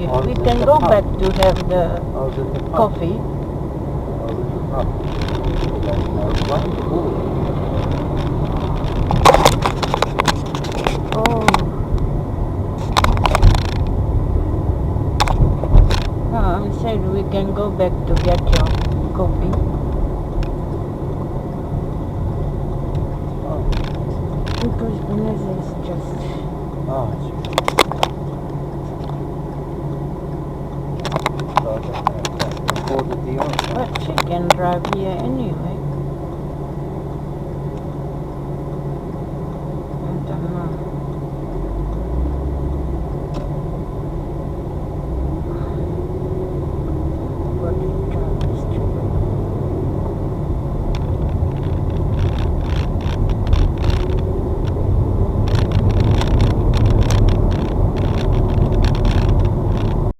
We can go back to have the coffee. Oh. I said we can go back to get your coffee. Because Vanessa is just... But she can drive here anyway.